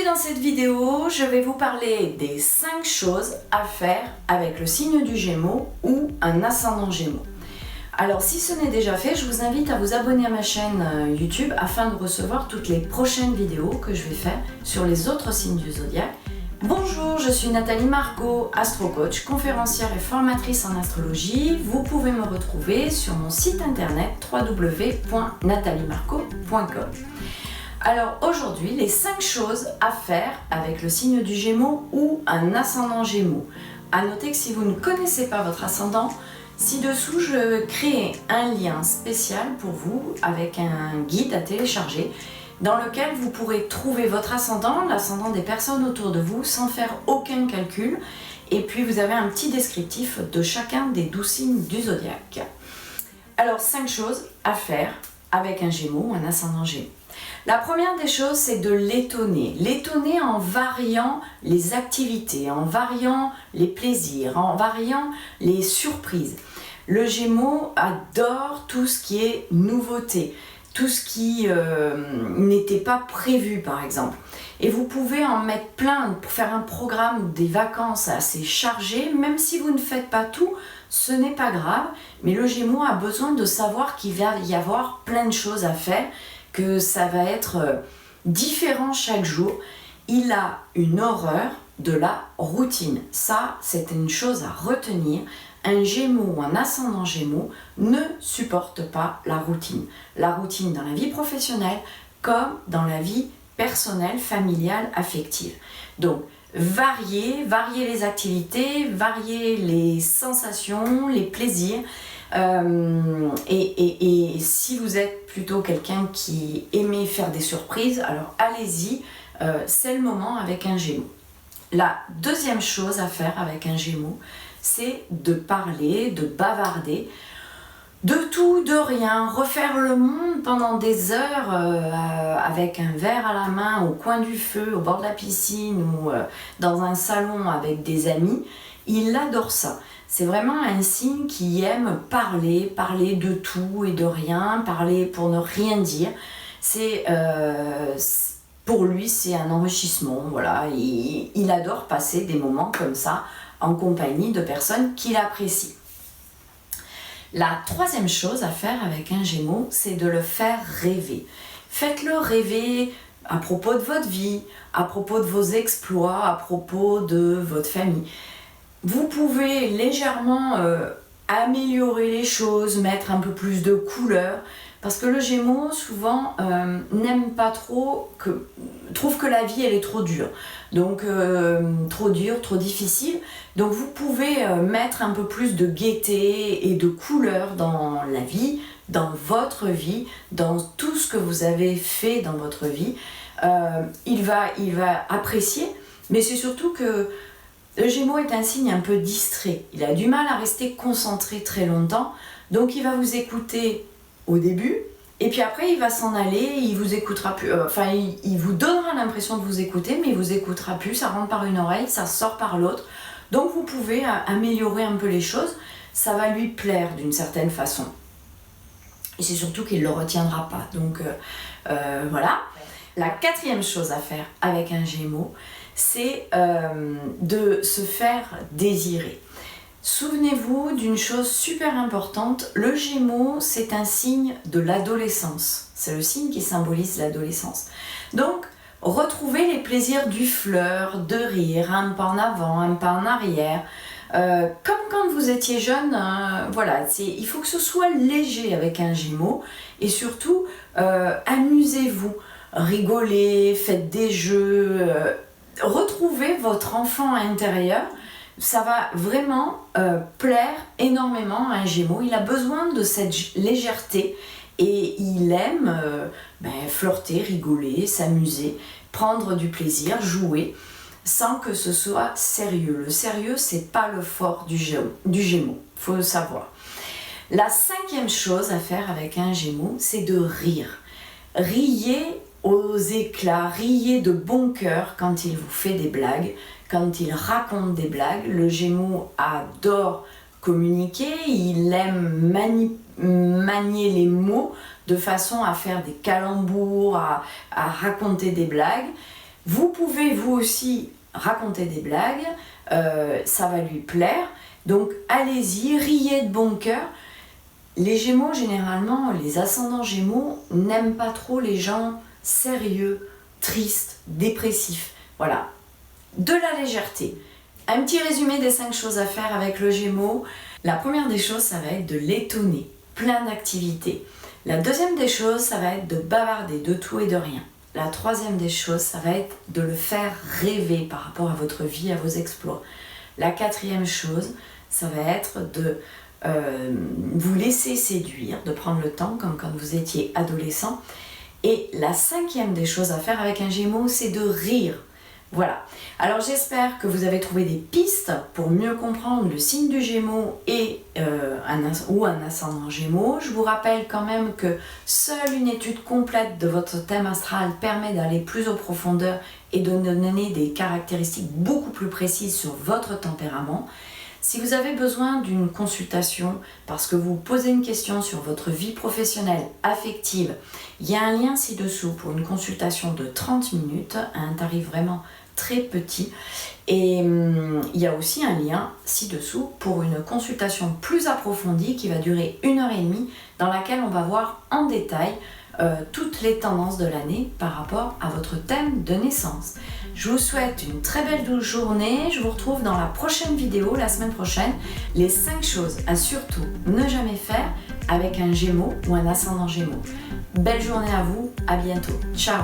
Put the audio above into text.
dans cette vidéo, je vais vous parler des 5 choses à faire avec le signe du Gémeaux ou un ascendant Gémeaux. Alors si ce n'est déjà fait, je vous invite à vous abonner à ma chaîne YouTube afin de recevoir toutes les prochaines vidéos que je vais faire sur les autres signes du zodiaque. Bonjour, je suis Nathalie Margot, astrocoach, conférencière et formatrice en astrologie. Vous pouvez me retrouver sur mon site internet www.nathaliemargot.com. Alors aujourd'hui, les 5 choses à faire avec le signe du Gémeaux ou un ascendant Gémeaux. À noter que si vous ne connaissez pas votre ascendant, ci-dessous je crée un lien spécial pour vous avec un guide à télécharger dans lequel vous pourrez trouver votre ascendant, l'ascendant des personnes autour de vous sans faire aucun calcul. Et puis vous avez un petit descriptif de chacun des 12 signes du zodiaque. Alors 5 choses à faire avec un Gémeaux ou un ascendant Gémeaux. La première des choses, c'est de l'étonner. L'étonner en variant les activités, en variant les plaisirs, en variant les surprises. Le Gémeaux adore tout ce qui est nouveauté, tout ce qui n'était pas prévu par exemple. Et vous pouvez en mettre plein pour faire un programme des vacances assez chargé, même si vous ne faites pas tout, ce n'est pas grave. Mais le Gémeaux a besoin de savoir qu'il va y avoir plein de choses à faire, que ça va être différent chaque jour. Il a une horreur de la routine. Ça, c'est une chose à retenir. Un Gémeaux ou un ascendant Gémeaux ne supporte pas la routine. La routine dans la vie professionnelle comme dans la vie personnelle, familiale, affective. Donc, varier les activités, varier les sensations, les plaisirs. Et si vous êtes plutôt quelqu'un qui aimait faire des surprises, alors allez-y, c'est le moment avec un Gémeaux. La deuxième chose à faire avec un Gémeaux, c'est de parler, de bavarder, de tout, de rien, refaire le monde pendant des heures avec un verre à la main, au coin du feu, au bord de la piscine ou dans un salon avec des amis. Il adore ça. C'est vraiment un signe qui aime parler de tout et de rien, parler pour ne rien dire. Pour lui, c'est un enrichissement. Voilà. Il adore passer des moments comme ça en compagnie de personnes qu'il apprécie. La troisième chose à faire avec un Gémeaux, c'est de le faire rêver. Faites-le rêver à propos de votre vie, à propos de vos exploits, à propos de votre famille. Vous pouvez légèrement améliorer les choses, mettre un peu plus de couleurs, parce que le Gémeaux, souvent, n'aime pas trop, trouve que la vie, elle est trop dure. Donc, trop dure, trop difficile. Donc, vous pouvez mettre un peu plus de gaieté et de couleurs dans la vie, dans votre vie, dans tout ce que vous avez fait dans votre vie. Il va apprécier, mais c'est surtout que le Gémeaux est un signe un peu distrait. Il a du mal à rester concentré très longtemps. Donc il va vous écouter au début. Et puis après il va s'en aller. Il vous écoutera plus. Il vous donnera l'impression de vous écouter. Mais il vous écoutera plus. Ça rentre par une oreille. Ça sort par l'autre. Donc vous pouvez améliorer un peu les choses. Ça va lui plaire d'une certaine façon. Et c'est surtout qu'il ne le retiendra pas. Donc voilà. La quatrième chose à faire avec un Gémeaux, c'est de se faire désirer. Souvenez-vous d'une chose super importante, le Gémeaux, c'est un signe de l'adolescence. C'est le signe qui symbolise l'adolescence. Donc, retrouvez les plaisirs du fleur, de rire, un pas en avant, un pas en arrière. Comme quand vous étiez jeune, voilà, il faut que ce soit léger avec un Gémeaux. Et surtout, amusez-vous, rigolez, faites des jeux, retrouvez votre enfant intérieur. Ça va vraiment plaire énormément à un Gémeaux. Il a besoin de cette légèreté et il aime flirter, rigoler, s'amuser, prendre du plaisir, jouer sans que ce soit sérieux. Le sérieux, c'est pas le fort du Gémeaux, faut le savoir. La cinquième chose à faire avec un Gémeaux, c'est de rire. Riez aux éclats, riez de bon cœur quand il vous fait des blagues, quand il raconte des blagues. Le Gémeaux adore communiquer, il aime manier les mots de façon à faire des calembours, à raconter des blagues. Vous pouvez vous aussi raconter des blagues, ça va lui plaire. Donc allez-y, riez de bon cœur. Les Gémeaux, généralement, les ascendants Gémeaux n'aiment pas trop les gens sérieux, tristes, dépressifs. Voilà, de la légèreté. Un petit résumé des 5 choses à faire avec le Gémeaux. La première des choses, ça va être de l'étonner, plein d'activités. La deuxième des choses, ça va être de bavarder de tout et de rien. La troisième des choses, ça va être de le faire rêver par rapport à votre vie, à vos exploits. La quatrième chose, ça va être de vous laisser séduire, de prendre le temps comme quand vous étiez adolescent. Et la cinquième des choses à faire avec un Gémeaux, c'est de rire. Voilà. Alors j'espère que vous avez trouvé des pistes pour mieux comprendre le signe du Gémeaux et un ascendant Gémeaux. Je vous rappelle quand même que seule une étude complète de votre thème astral permet d'aller plus en profondeur et de donner des caractéristiques beaucoup plus précises sur votre tempérament. Si vous avez besoin d'une consultation parce que vous posez une question sur votre vie professionnelle, affective, il y a un lien ci-dessous pour une consultation de 30 minutes à un tarif vraiment très petit. Et il y a aussi un lien ci-dessous pour une consultation plus approfondie qui va durer 1h30 dans laquelle on va voir en détail toutes les tendances de l'année par rapport à votre thème de naissance. Je vous souhaite une très belle journée. Je vous retrouve dans la prochaine vidéo, la semaine prochaine. Les 5 choses à surtout ne jamais faire avec un Gémeaux ou un ascendant Gémeaux. Belle journée à vous, à bientôt. Ciao!